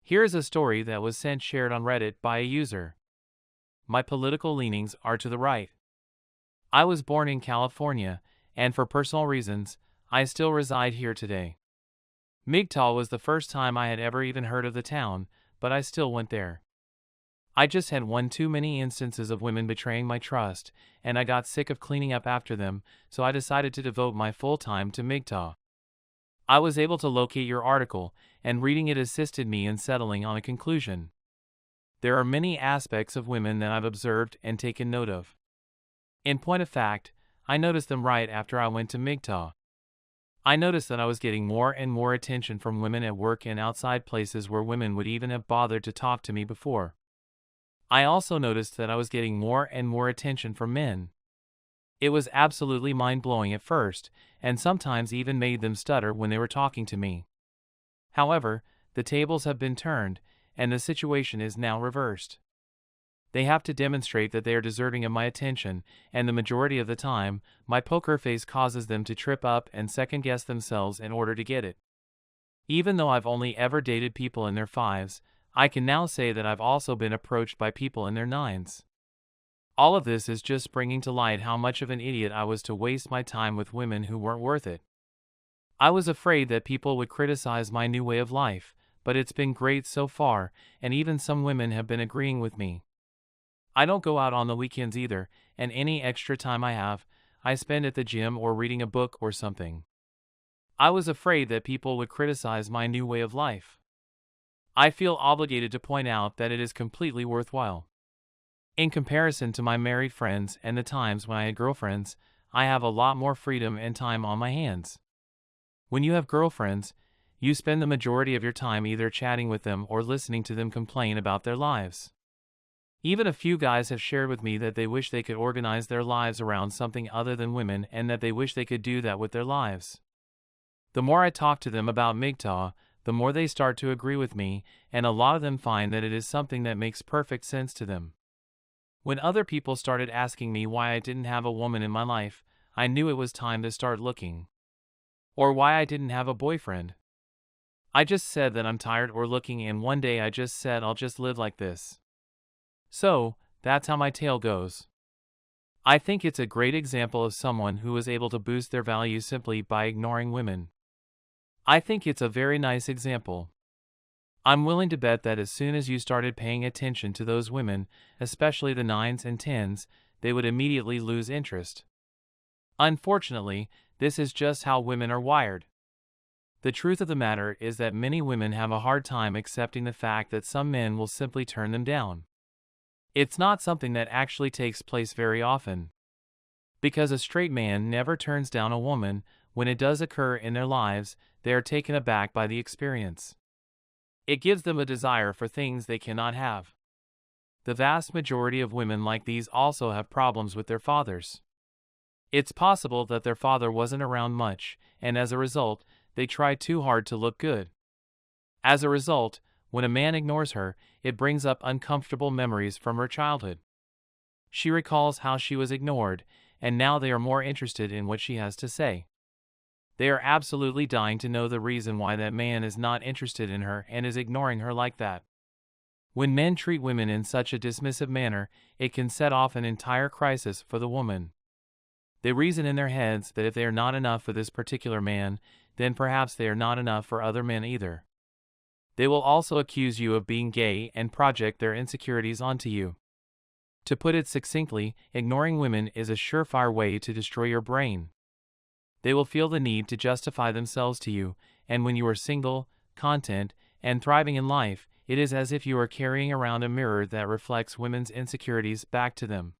Here is a story that was shared on Reddit by a user. My political leanings are to the right. I was born in California, and for personal reasons, I still reside here today. MGTOW was the first time I had ever even heard of the town, but I still went there. I just had one too many instances of women betraying my trust, and I got sick of cleaning up after them, so I decided to devote my full time to MGTOW. I was able to locate your article, and reading it assisted me in settling on a conclusion. There are many aspects of women that I've observed and taken note of. In point of fact, I noticed them right after I went to MGTOW. I noticed that I was getting more and more attention from women at work and outside places where women would even have bothered to talk to me before. I also noticed that I was getting more and more attention from men. It was absolutely mind-blowing at first, and sometimes even made them stutter when they were talking to me. However, the tables have been turned, and the situation is now reversed. They have to demonstrate that they are deserving of my attention, and the majority of the time, my poker face causes them to trip up and second-guess themselves in order to get it. Even though I've only ever dated people in their 5s, I can now say that I've also been approached by people in their 9s. All of this is just bringing to light how much of an idiot I was to waste my time with women who weren't worth it. I was afraid that people would criticize my new way of life, but it's been great so far, and even some women have been agreeing with me. I don't go out on the weekends either, and any extra time I have, I spend at the gym or reading a book or something. I was afraid that people would criticize my new way of life. I feel obligated to point out that it is completely worthwhile. In comparison to my married friends and the times when I had girlfriends, I have a lot more freedom and time on my hands. When you have girlfriends, you spend the majority of your time either chatting with them or listening to them complain about their lives. Even a few guys have shared with me that they wish they could organize their lives around something other than women and that they wish they could do that with their lives. The more I talk to them about MGTOW, the more they start to agree with me, and a lot of them find that it is something that makes perfect sense to them. When other people started asking me why I didn't have a woman in my life, I knew it was time to start looking. Or why I didn't have a boyfriend. I just said that I'm tired or looking, and one day I just said I'll just live like this. So, that's how my tale goes. I think it's a great example of someone who was able to boost their value simply by ignoring women. I think it's a very nice example. I'm willing to bet that as soon as you started paying attention to those women, especially the 9s and 10s, they would immediately lose interest. Unfortunately, this is just how women are wired. The truth of the matter is that many women have a hard time accepting the fact that some men will simply turn them down. It's not something that actually takes place very often. Because a straight man never turns down a woman, when it does occur in their lives, they are taken aback by the experience. It gives them a desire for things they cannot have. The vast majority of women like these also have problems with their fathers. It's possible that their father wasn't around much, and as a result, they try too hard to look good. As a result, when a man ignores her, it brings up uncomfortable memories from her childhood. She recalls how she was ignored, and now they are more interested in what she has to say. They are absolutely dying to know the reason why that man is not interested in her and is ignoring her like that. When men treat women in such a dismissive manner, it can set off an entire crisis for the woman. They reason in their heads that if they are not enough for this particular man, then perhaps they are not enough for other men either. They will also accuse you of being gay and project their insecurities onto you. To put it succinctly, ignoring women is a surefire way to destroy your brain. They will feel the need to justify themselves to you, and when you are single, content, and thriving in life, it is as if you are carrying around a mirror that reflects women's insecurities back to them.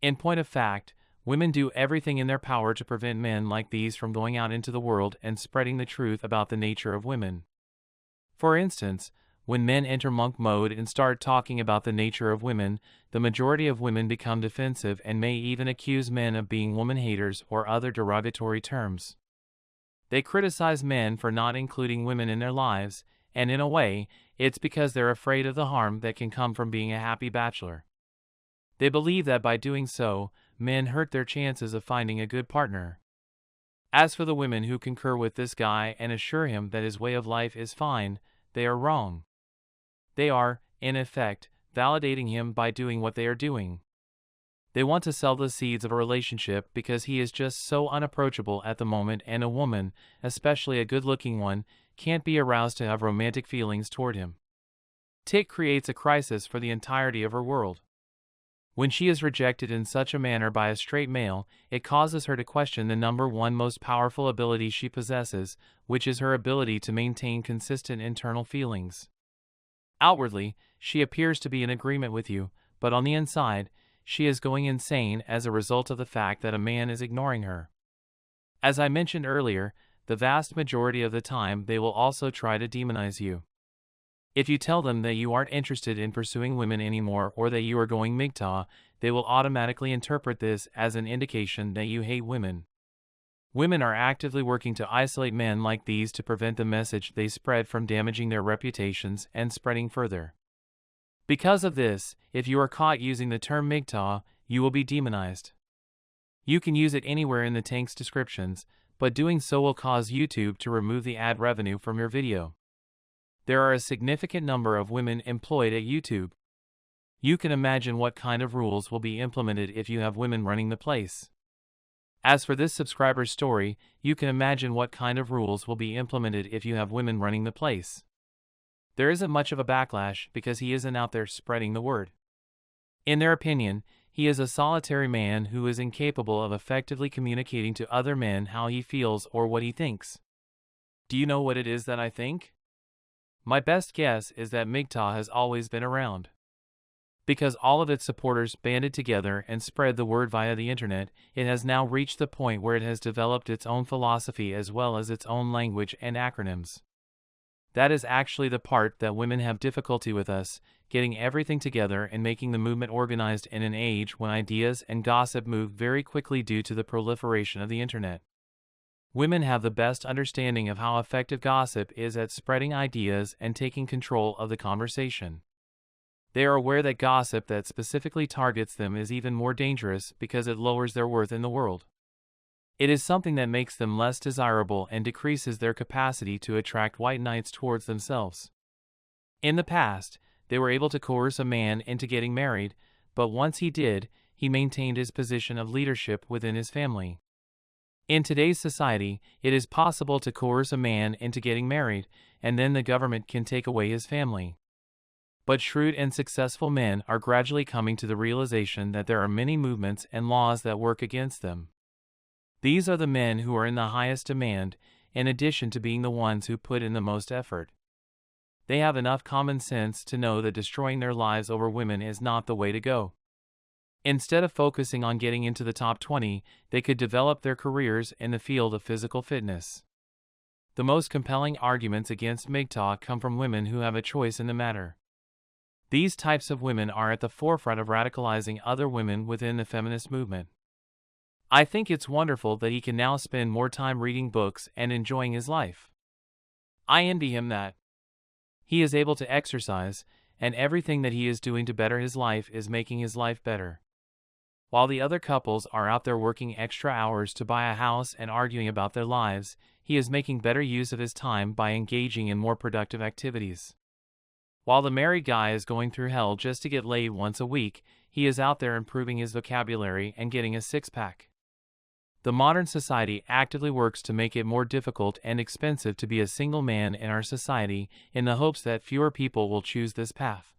In point of fact, women do everything in their power to prevent men like these from going out into the world and spreading the truth about the nature of women. For instance, when men enter monk mode and start talking about the nature of women, the majority of women become defensive and may even accuse men of being woman haters or other derogatory terms. They criticize men for not including women in their lives, and in a way, it's because they're afraid of the harm that can come from being a happy bachelor. They believe that by doing so, men hurt their chances of finding a good partner. As for the women who concur with this guy and assure him that his way of life is fine, they are wrong. They are, in effect, validating him by doing what they are doing. They want to sell the seeds of a relationship because he is just so unapproachable at the moment, and a woman, especially a good-looking one, can't be aroused to have romantic feelings toward him. Tick creates a crisis for the entirety of her world. When she is rejected in such a manner by a straight male, it causes her to question the number one most powerful ability she possesses, which is her ability to maintain consistent internal feelings. Outwardly, she appears to be in agreement with you, but on the inside, she is going insane as a result of the fact that a man is ignoring her. As I mentioned earlier, the vast majority of the time they will also try to demonize you. If you tell them that you aren't interested in pursuing women anymore or that you are going MGTOW, they will automatically interpret this as an indication that you hate women. Women are actively working to isolate men like these to prevent the message they spread from damaging their reputations and spreading further. Because of this, if you are caught using the term MGTOW, you will be demonized. You can use it anywhere in the tank's descriptions, but doing so will cause YouTube to remove the ad revenue from your video. There are a significant number of women employed at YouTube. You can imagine what kind of rules will be implemented if you have women running the place. As for this subscriber's story, you can imagine what kind of rules will be implemented if you have women running the place. There isn't much of a backlash because he isn't out there spreading the word. In their opinion, he is a solitary man who is incapable of effectively communicating to other men how he feels or what he thinks. Do you know what it is that I think? My best guess is that MGTOW has always been around. Because all of its supporters banded together and spread the word via the internet, it has now reached the point where it has developed its own philosophy as well as its own language and acronyms. That is actually the part that women have difficulty with us, getting everything together and making the movement organized in an age when ideas and gossip move very quickly due to the proliferation of the internet. Women have the best understanding of how effective gossip is at spreading ideas and taking control of the conversation. They are aware that gossip that specifically targets them is even more dangerous because it lowers their worth in the world. It is something that makes them less desirable and decreases their capacity to attract white knights towards themselves. In the past, they were able to coerce a man into getting married, but once he did, he maintained his position of leadership within his family. In today's society, it is possible to coerce a man into getting married, and then the government can take away his family. But shrewd and successful men are gradually coming to the realization that there are many movements and laws that work against them. These are the men who are in the highest demand, in addition to being the ones who put in the most effort. They have enough common sense to know that destroying their lives over women is not the way to go. Instead of focusing on getting into the top 20, they could develop their careers in the field of physical fitness. The most compelling arguments against MGTOW come from women who have a choice in the matter. These types of women are at the forefront of radicalizing other women within the feminist movement. I think it's wonderful that he can now spend more time reading books and enjoying his life. I envy him that. He is able to exercise, and everything that he is doing to better his life is making his life better. While the other couples are out there working extra hours to buy a house and arguing about their lives, he is making better use of his time by engaging in more productive activities. While the married guy is going through hell just to get laid once a week, he is out there improving his vocabulary and getting a six-pack. The modern society actively works to make it more difficult and expensive to be a single man in our society in the hopes that fewer people will choose this path.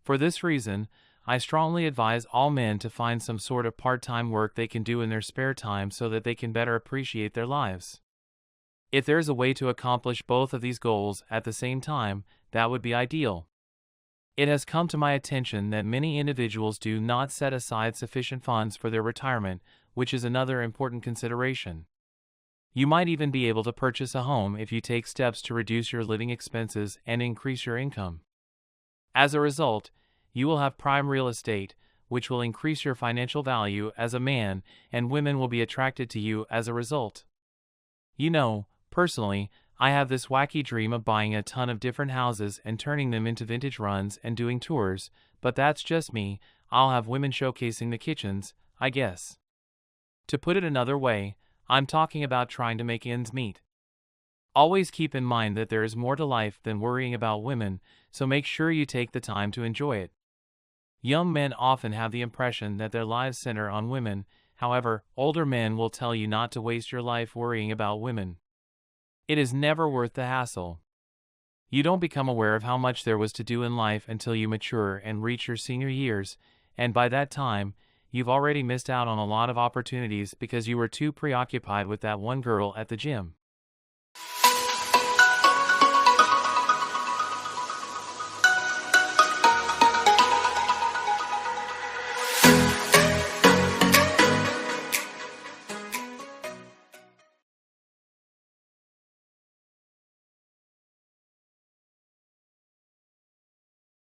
For this reason, I strongly advise all men to find some sort of part-time work they can do in their spare time so that they can better appreciate their lives. If there is a way to accomplish both of these goals at the same time, that would be ideal. It has come to my attention that many individuals do not set aside sufficient funds for their retirement, which is another important consideration. You might even be able to purchase a home if you take steps to reduce your living expenses and increase your income. As a result, you will have prime real estate, which will increase your financial value as a man, and women will be attracted to you as a result. You know, personally, I have this wacky dream of buying a ton of different houses and turning them into vintage runs and doing tours, but that's just me. I'll have women showcasing the kitchens, I guess. To put it another way, I'm talking about trying to make ends meet. Always keep in mind that there is more to life than worrying about women, so make sure you take the time to enjoy it. Young men often have the impression that their lives center on women. However, older men will tell you not to waste your life worrying about women. It is never worth the hassle. You don't become aware of how much there was to do in life until you mature and reach your senior years, and by that time, you've already missed out on a lot of opportunities because you were too preoccupied with that one girl at the gym.